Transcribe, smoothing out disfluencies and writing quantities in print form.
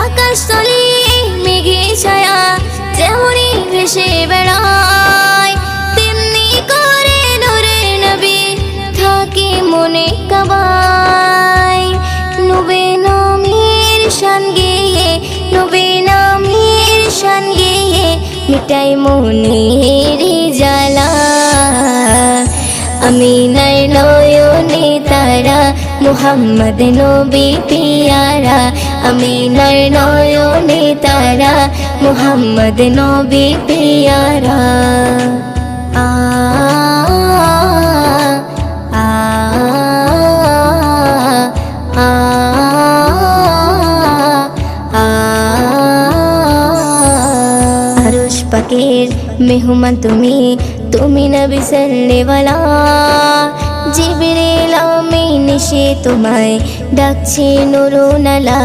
আকাশ তলে মেঘে ছায়া যেমনি ভেসে বেড়ায়, তেমনি করে নূরে নবী থাকে মনে কাবায়। নবী নামের শান গেয়ে, নবী নামের শান গেয়ে মিটাই মনের জ্বালা। আমিনার নয়নে তারা মুহাম্মদ নবী পিয়ারা, আমিনার নয়নে তারা মুহাম্মদ নবী পিয়ারা। আ আ আ আরশ পাকের মেহমান তুমি, তুমি নবী সাল্লেওয়ালা। জিবরিল আমিন এসে তোমায় ডাকছে নুরুন আলা।